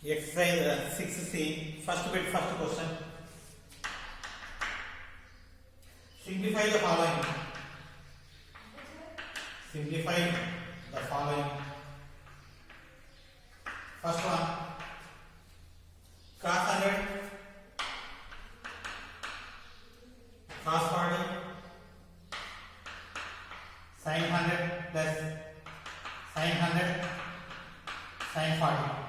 Exercise 6C, first bit, first question. Simplify the following. Simplify the following. First one, cos 100, cos 40, sin 100 plus sin 100, sin 40.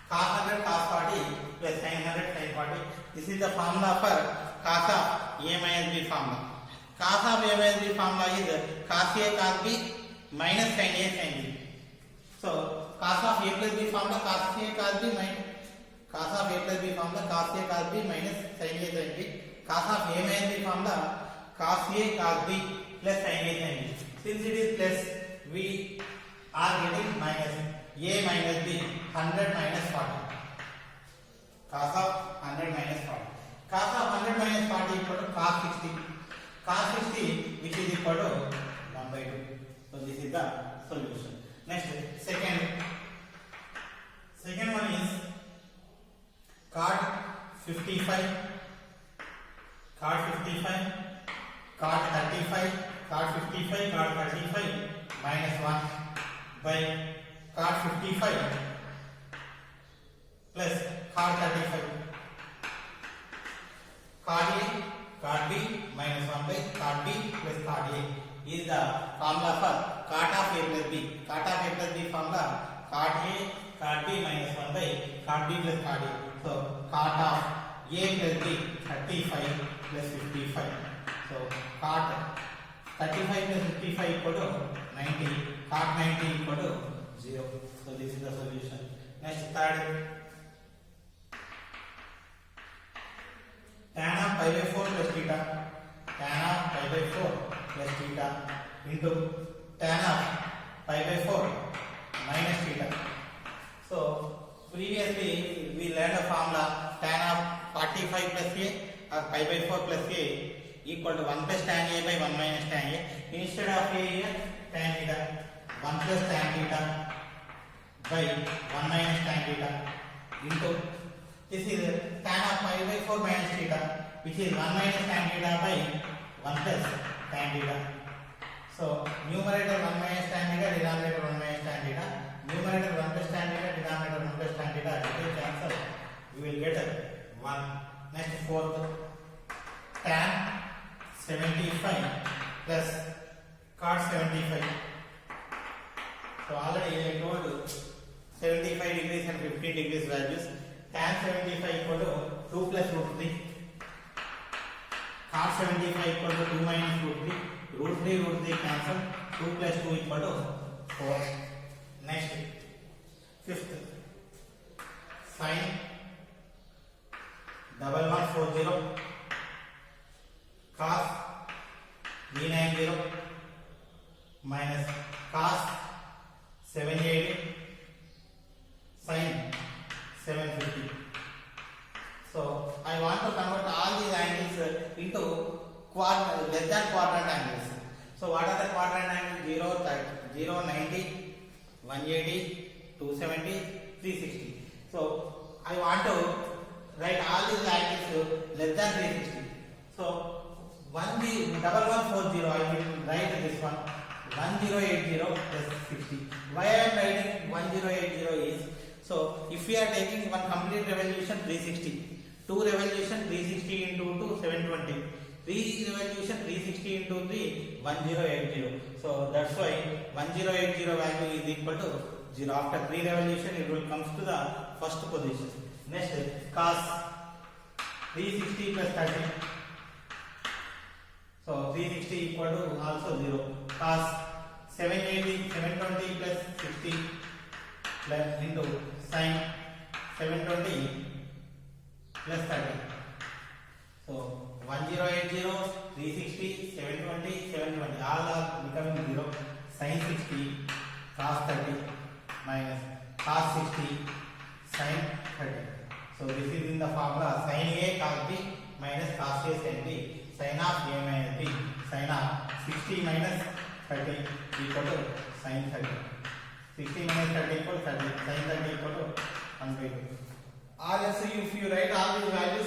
Cos 100 cos 40 plus sin 100 sin 40. This is the formula for cos of A minus B formula. Cos of A minus B formula is cos A cos B minus sin A sin B. So cos of A plus B formula cos A cos B minus cos of A plus B formula cos A cos B minus sin A sin B. Cos of A minus B formula cos A cos B plus sin A sin B. Since it is plus, we are getting minus A minus B 100 minus 40. Cos of 100 minus 40. Cos of 100 minus 40 equal to cos 60. Cos 60 which is equal to 1 by 2. So this is the solution. Next, second one is cot 55, cot 55, cot 35, cot 55, cot 35 minus 1 by cot 55 plus cot 35. Cot A, cot B minus 1 by cot B plus cot A is the formula for cot of A plus B. Cot of A plus B formula cot A, cot B minus 1 by cot B plus cot A. So cot of A plus B 35 plus 55. So cot 35 plus 55 equal to 90. Cot 90 equal to 0. So this is the solution. Next, third. Tan of pi by 4 plus theta. Tan of pi by 4 plus theta into tan of pi by 4 minus theta. So previously we learned a formula tan of 45 plus a or pi by 4 plus a equal to 1 plus tan a by 1 minus tan a. Instead of a here tan theta 1 plus tan theta by 1 minus tan theta into this is tan of pi by 4 minus theta which is 1 minus tan theta by 1 plus tan theta. So numerator 1 minus tan theta, denominator 1 minus tan theta, numerator 1 plus tan theta, denominator 1 plus tan theta, take cancel, we will get 1. Next, fourth, tan 75 plus cot 75. So already I told you 75 degrees and 15 degrees values. Tan 75 equal to 2 plus root 3. Cot 75 equal to 2 minus root 3. Root 3 cancel. 2 plus 2 equal to 4. Next, fifth, sin 1140 cos 390 minus cos 780 sin 750. So I want to convert all these angles into less than quadrant angles. So what are the quadrant angles? 0, 0, 90, 180, 270, 360. So I want to write all these angles less than 360. So 1140, I will write this one 1080 plus 60. Why I am writing 1080 is, so if we are taking one complete revolution 360, 2 revolution 360 into 2 720, 3 revolution 360 into 3 1080. So that's why 1080 value is equal to 0. After 3 revolution it will come to the first position. Next, cos 360 plus 30. So 360 equal to also 0. Cos 720 plus 60 plus into sin 720 plus 30. So 1080, 360, 720, 720 all are becoming 0. Sin 60 cos 30 minus cos 60 sin 30. So this is in the formula sin A cos B minus cos A sin B. Sin of A minus B, sin of 60 minus 30 equal to sin 30. 60 minus 30 equal 30, sin 30 equal to 1 by 2. Or else if you write all these values,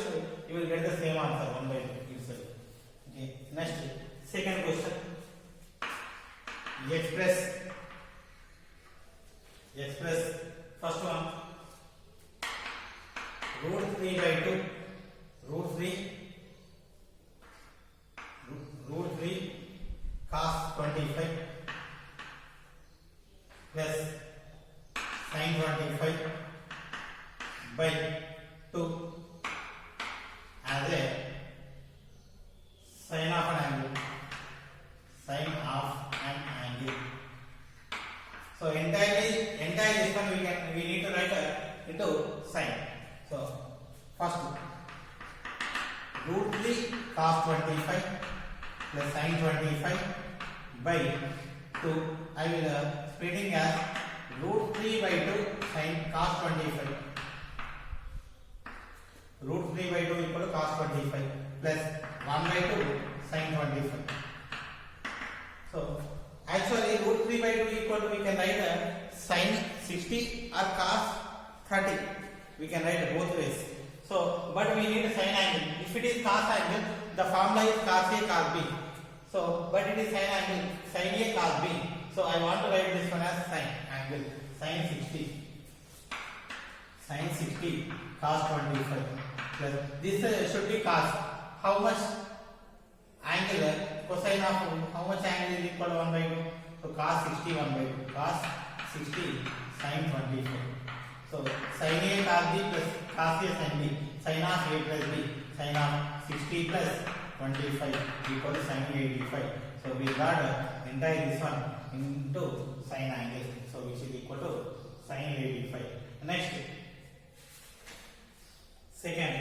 you will get the same answer 1 by 2 itself. Okay. Next, second question. Express first one, root 3 by 2, root 3 cos 25 plus sin 25 by 2 as a sin of an angle. So entire this one we need to write into sin. So first, root 3 cos 25 plus sin 25 by 2. I will splitting as root 3 by 2 sin cos 25. Root 3 by 2 equal to cos 25 plus 1 by 2 sin 25. So actually root 3 by 2 equal to, we can write sin 60 or cos 30. We can write both ways. So but we need a sin angle. If it is cos angle, the formula is cos A cos B. So but it is sin angle, sin A cos B. So I want to write this one as sin angle, sin 60 cos 25 plus this should be cos. How much angle, cosine of how much angle is equal to 1 by 2? So cos 60 1 by 2, cos 60 sin 25. So sin A cos B plus cos A sin B, sin of A plus B, sin of 60 plus 25 equal to sin 85. So we got entire this one into sin angle, so which is equal to sin 85. Next, second,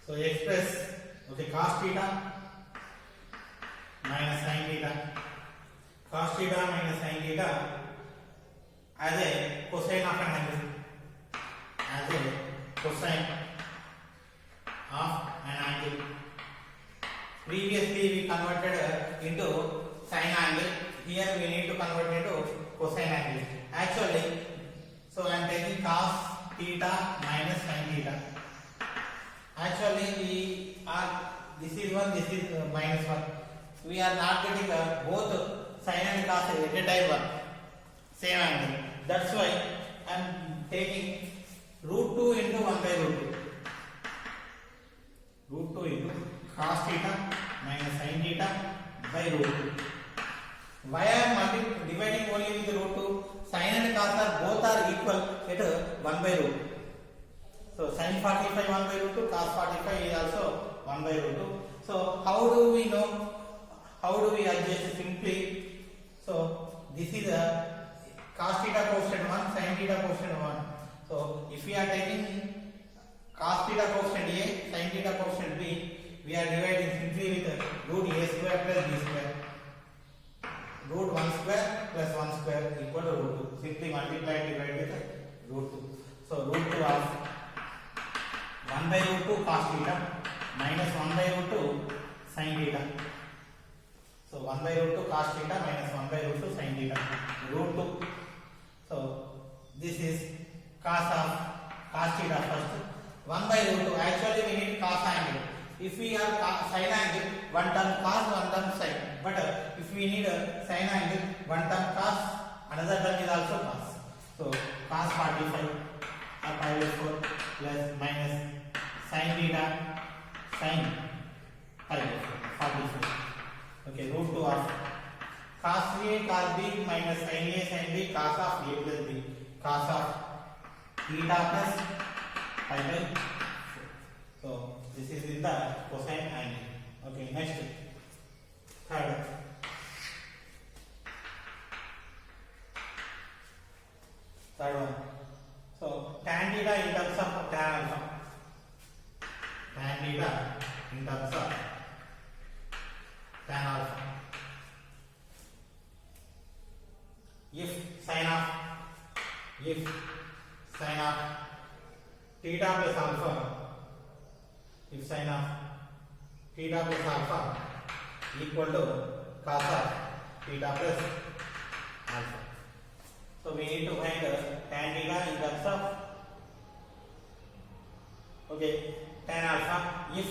so express, okay, cos theta minus sin theta, cos theta minus sin theta as a cosine of an angle, Previously we converted into sin angle. Here we need to convert into cosine angle. Actually, so I am taking cos theta minus sin theta. Actually, this is 1, this is minus 1. We are not getting both sin and cos at a time one, same angle. That's why I am taking root 2 into 1 by root 2. Root 2 into cos theta minus sin theta by root 2. Why I am dividing only with root 2? Sin and cos both are equal at 1 by root 2. So sin 45 1 by root 2, cos 45 is also 1 by root 2. So how do we know? How do we adjust simply? So this is a cos theta quotient 1, sin theta quotient 1. So if we are taking cos theta quotient A, sin theta quotient B, we are dividing simply with root A square plus B square. Root 1 square plus 1 square equal to root 2. Simply multiply and divide with root 2. So root 2 of 1 by root 2 cos theta minus 1 by root 2 sin theta. So 1 by root 2 cos theta minus 1 by root 2 sin theta. Root 2. So this is cos theta first. 1 by root 2. Actually we need cos angle. If we have sin angle, one term cos, one term sin. But if we need sin angle, one term cos, another term is also cos. So cos 45 or pi by 4 plus minus sin theta sin pi by 44. Okay, root 2 of cos A cos B minus sin A sin B cos of A plus B, cos of theta plus pi by 4. So this is in the cosine angle. Okay, next, third one. So tan theta in terms of tan alpha. Tan theta in terms of tan alpha. If sin of theta plus alpha, if sin of theta plus alpha equal to cos of theta plus alpha. So So we need to find tan theta in terms of tan alpha if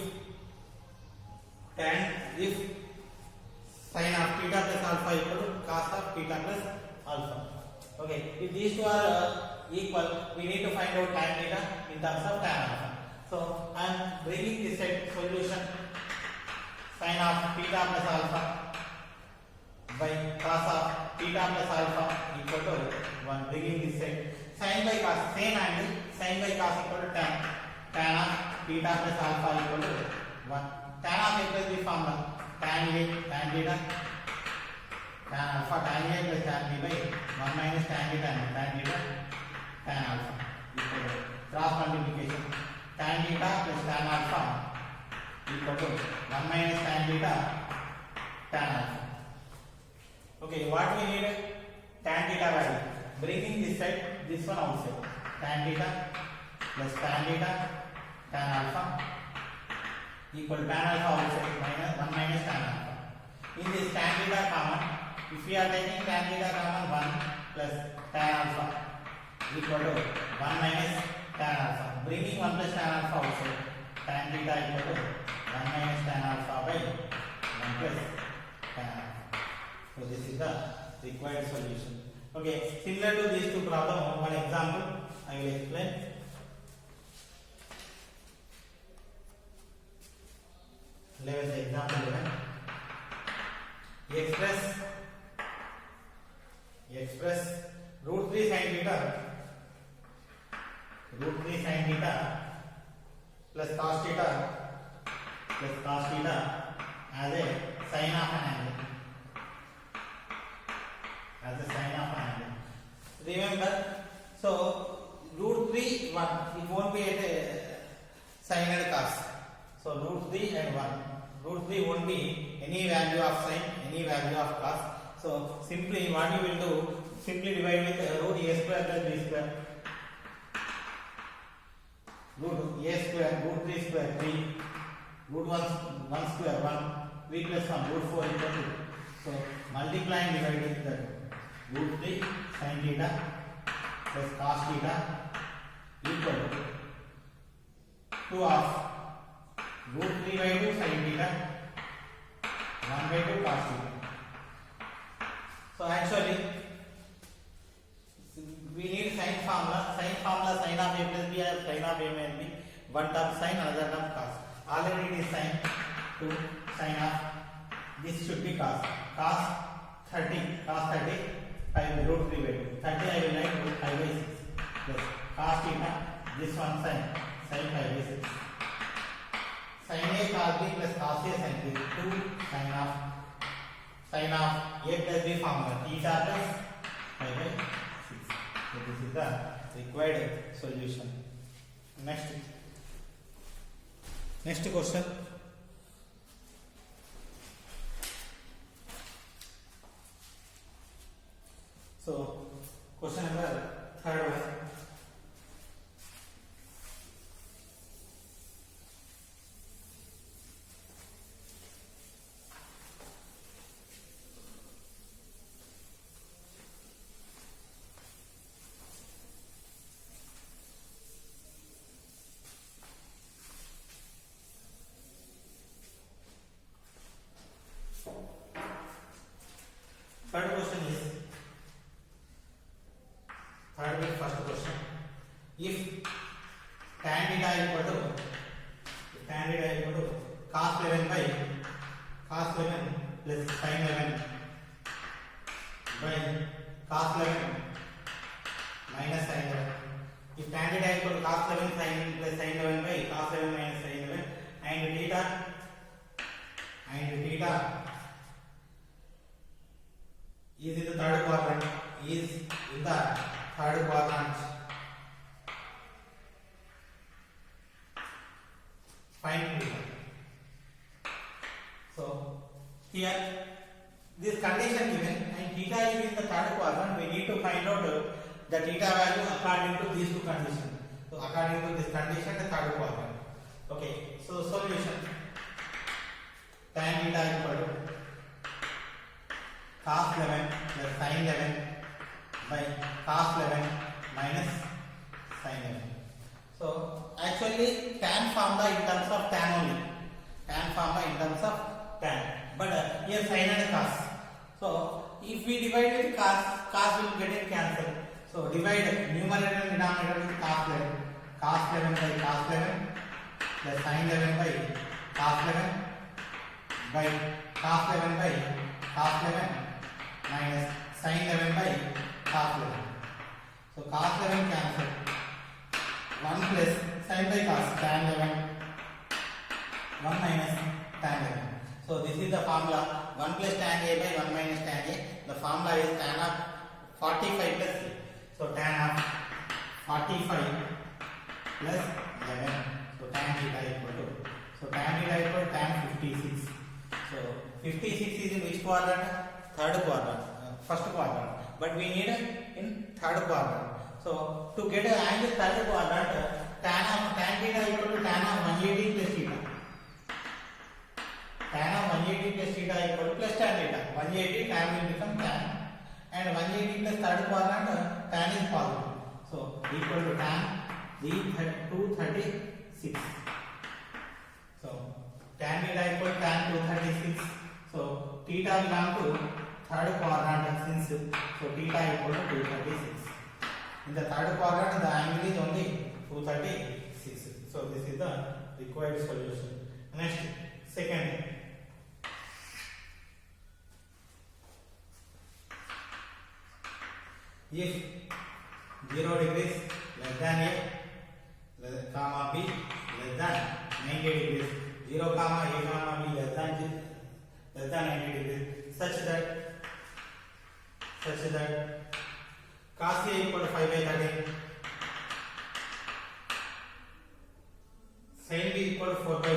sin of theta plus alpha equal to cos of theta plus alpha. If these two are equal, we need to find out tan theta in terms of tan alpha. So I am bringing this set solution sin of theta plus alpha by cos of theta plus alpha equal to 1. Bringing this set sin by cos, same angle, sin by cos equal to tan of theta plus alpha equal to 1. Tan of equals the formula tan A tan theta tan alpha tan A plus tan B by 1 minus tan theta tan theta tan alpha equal to cross multiplication tan theta plus tan alpha equal to 1 minus tan theta tan alpha. What we need? Tan theta value. Bringing this side, this one outside. Tan theta plus tan theta tan alpha equal to tan alpha outside minus 1 minus tan alpha. In this tan theta common, if we are taking tan theta common, 1 plus tan alpha equal to 1 minus tan alpha. Bringing 1 plus tan alpha outside, tan theta equal to 1 minus tan alpha by 1 plus tan alpha. So this is the required solution. Similar to these two problems, one example I will explain. Example 11. Express root 3 sin theta plus cos theta as a sine of an angle. Remember, so root 3 1, it won't be at a sine and cos. So root 3 and 1. Root 3 won't be any value of sine, any value of cos. So simply what you will do, simply divide with root a square plus b square. Root a square, root 3 square 3, root 1 square 1, 3 plus 1, root 4 equal to. So multiply and divide with that. Root 3 sin theta plus cos theta equal to 2 of root 3 by 2 sin theta 1 by 2 cos theta. So actually we need sine formula sin of a plus b or sin of a minus b. One term sin, another term cos. Already it is sin to sin of this should be cos 30 5 root 3 by 2. 30 I will write root 5 by 6 plus cos theta, this one sin 5 by 6. Sin A cos B plus cos A sin B, 2 sin of A plus B formula theta plus 5 by 6. So this is the required solution. Next question. So question number 3rd one. Third first question. If tan theta equal to cos 11 by cos 11 plus sin 11 by cos 11 minus sin 11. If tan theta equal to cos 11 sin plus sin 11 by cos 11 minus sin 11 and theta is in the third quadrant, find theta. So here this condition given and theta is in the third quadrant, we need to find out the theta value according to these two conditions. So according to this condition, the third quadrant. So solution tan theta equal to cos 11 plus sin 11 by cos 11 minus sin 11. So actually tan formula in terms of tan only. Tan formula in terms of tan. But here sin and cos. So if we divide with cos, cos will get it cancelled. So divide numerator and denominator with cos 11. Cos 11 by cos 11 plus sin 11 by cos 11 by cos 11 by cos 11 minus sin 11 by cos 11. So cos 11 cancel. 1 plus sin by cos tan 11. 1 minus tan 11. So this is the formula. 1 plus tan A by 1 minus tan A. The formula is tan of 45 plus 3. So tan of 45 plus 11. So tan theta equal to. So tan theta equal to tan 56. So 56 is in which quadrant? Third quadrant. First quadrant. But we need in third quadrant. So to get an angle third quadrant, tan theta equal to tan of 180 plus theta. Tan of 180 plus theta equal to plus tan theta. 180 tan will become tan, and 180 plus third quadrant tan is positive. So equal to tan 236. So tan theta equal to tan 236. So theta belong to third quadrant since so theta equal to 236. In the third quadrant the angle is only 236. So this is the required solution. Next, second. If 0 degrees less than A comma B less than 90 degrees, 0 comma A comma B less than 90 degrees, such that cos A equal to 5 by 13, sin B equal to 4 by 5,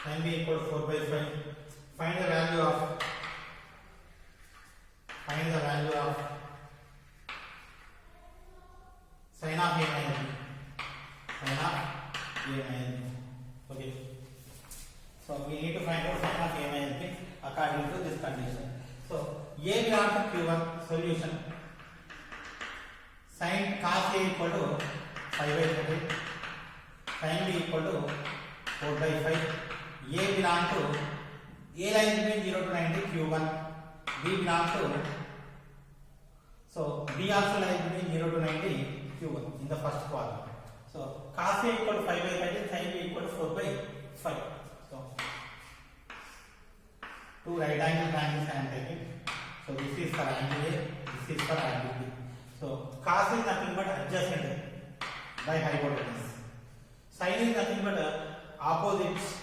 sin B equal to 4 by 5. Find the value of sin of A minus B. Sin of A minus B. Okay. So we need to find out sin of A minus B according to this condition. So A belongs to Q1. Solution. Sin cos A equal to 5 by 30. Sin B equal to 4 by 5. A belongs to A lies between 0 to 90 Q1. B belongs to so B also lies between 0 to 90 Q1 in the first quadrant. So cos A equal to 5 by 30, sin B equal to 4 by 5. So two right angle triangles I am taking. So this is for angle A, this is for angle B. So cos is nothing but adjacent by hypotenuse. Sin is nothing but opposites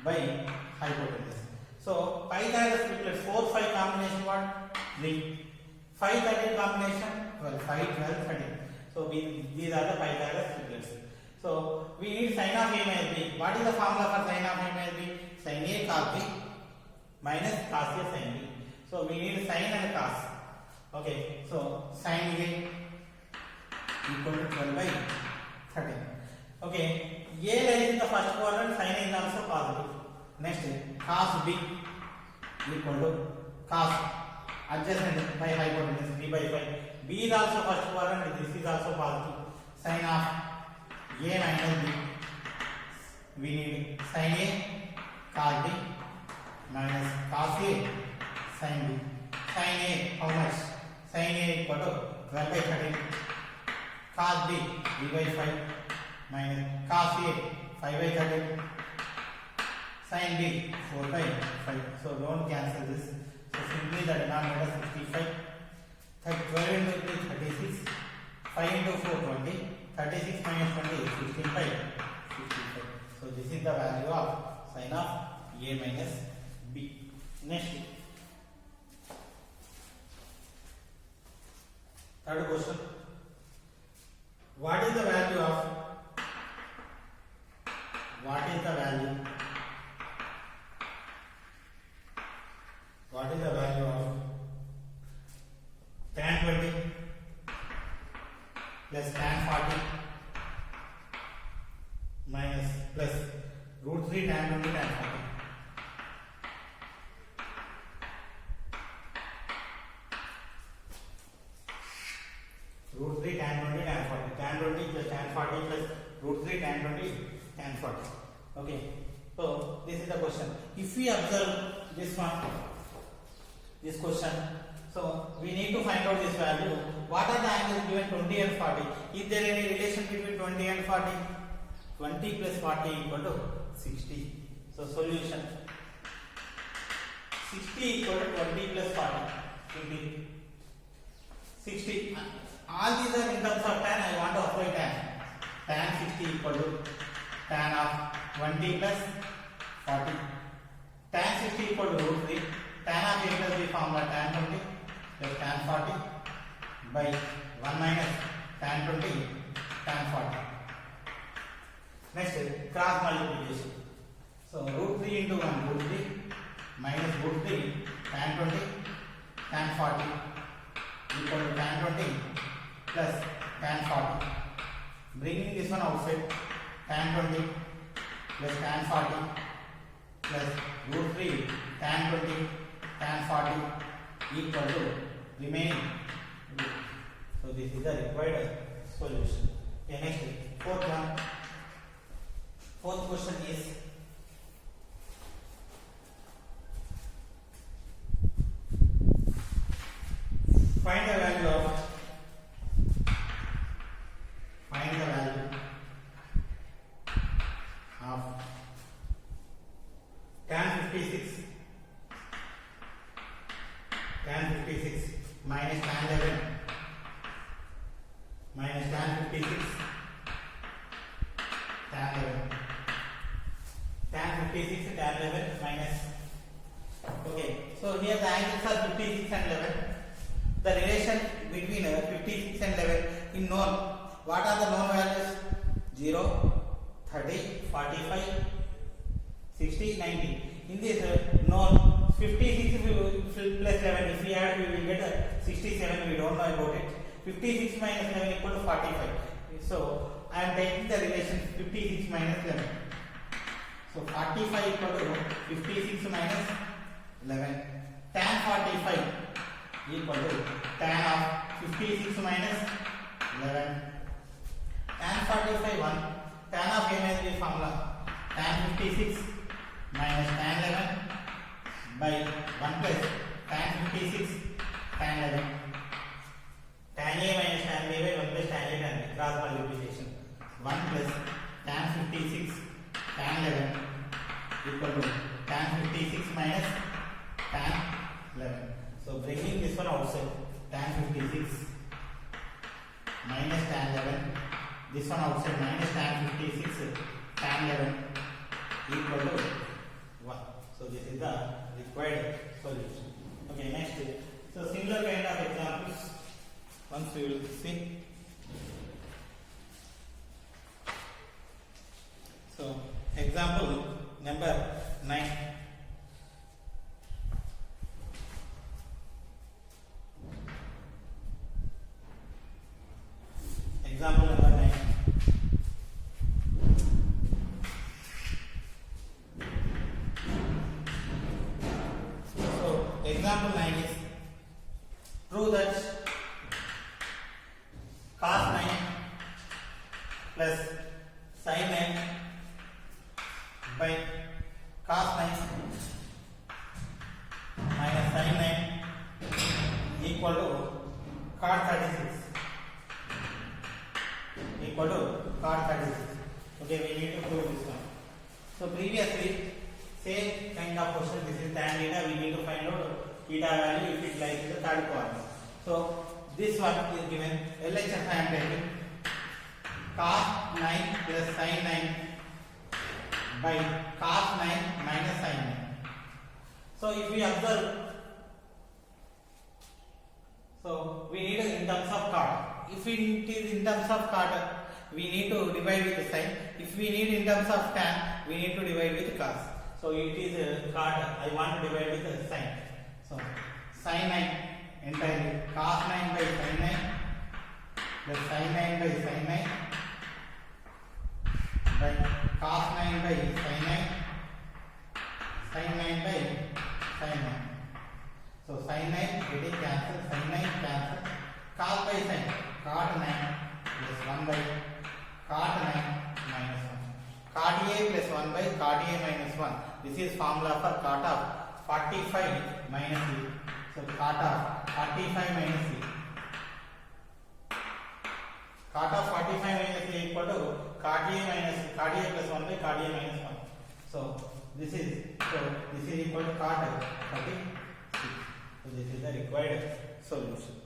by hypotenuse. So Pythagoras triplets 4 5 combination what? 3. 5 13 combination, well 5 12 13. So these are the Pythagoras triplets. So we need sin of A minus B. What is the formula for sin of A minus B? Sin A cos B minus cos A sin B. So we need sin and cos. Okay. So sin A equal to 12 by 13. Okay. A lies in the first quadrant. Sin A is also positive. Next, cos B equal to cos adjacent by hypotenuse 3 by 5. B is also first quadrant. This is also positive. Sin of A minus B. We need sin A cos B minus cos A sin B. Sin A how much? Sin A equal to 12 by 13. Cos B 3 by 5 minus cos A 5 by 13. Sin B 4 by 5. So don't cancel this. So simply the denominator 65. 12 into 3 36. 5 into 4 20. 36 minus 20 is 16 by 65. So this is the value of sin of A minus B. Next. Third question. What is the value of tan 20 plus tan 40 minus plus root 3 tan 20 tan 40. root 3 tan 20 tan 40. Tan 20 plus tan 40 plus root 3 tan 20 tan 40. Okay. So this is the question. If we observe this one, this question, so we need to find out this value. What are the angles given 20 and 40? Is there any relation between 20 and 40? 20 plus 40 equal to 60. So solution. 60 equal to 20 plus 40. 20. 60. All these are in terms of tan. I want to apply tan. Tan 60 equal to tan of 20 plus 40. Tan 60 equal to root 3. Tan of a plus b formula tan 20 plus tan 40 by 1 minus tan 20 tan 40. Next, cross multiplication. So root 3 into 1 root 3 minus root 3 tan 20 tan 40 equal to tan 20 plus tan 40. Bringing this one outside, tan 20 plus tan 40 plus root 3 tan 20 tan 40 equal to remaining. So this is the required solution. Okay, next, fourth one. Fourth question is find the value of tan 56 minus tan 11 minus tan 56 tan 11 tan 56 tan 11 minus. Okay, so here the angles are 56 and 11. The relation between 56 and 11 in known. What are the known values? 0, 30, 45, 60, 90. In this known 56 plus 11, if we add, we will get 67. We don't know about it. 56 minus 11 equal to 45. So I am taking the relation 56 minus 11. So 45 equal to 56 minus 11. Tan 45 equal to tan of 56 minus 11. Tan 45 1. Tan of a minus b formula. Tan 56 minus tan 11 by 1 plus tan 56 tan 11. Tan a minus tan b by 1 plus tan a tan b. Cross multiplication. 1 plus tan 56 tan 11 equal to tan 56 minus tan 11. So bringing this one outside, tan 56 minus tan 11, this one outside minus tan 56 tan 11 equal to 1. So this is the required solution. Okay, next. So similar kind of examples once we will see. So example number 9. Example number 9. So example 9 is prove that cos 9 plus sin 9 by cos 9 minus sin 9 equal to cos 36 equal to cos 36. Okay, we need to prove this one. So previously same kind of question, this is tan theta, we need to find out theta value if it lies in the third quadrant. So this one is given LHS I am taking cos 9 plus sin 9 by cos 9 minus sin 9. So if we observe, so we need in terms of cot. If it is in terms of cot, we need to divide with sin. If we need in terms of tan, we need to divide with cos. So it is cot, I want to divide with sin. So sin 9 entirely, cos 9 by sin 9 plus sin 9 by sin 9 by cos 9 by sin 9 sin 9 by sin 9. So sin 9 getting cancelled, sin 9 cancelled, cos by sin cot 9 plus 1 by cot 9 minus 1. Cot A plus 1 by cot A minus 1. This is formula for cot of 45 minus C. So cot of 45 minus C. Cot of 45 minus C equal to cot A plus 1 by cot A minus 1. So this is equal to cot 36. So this is the required solution.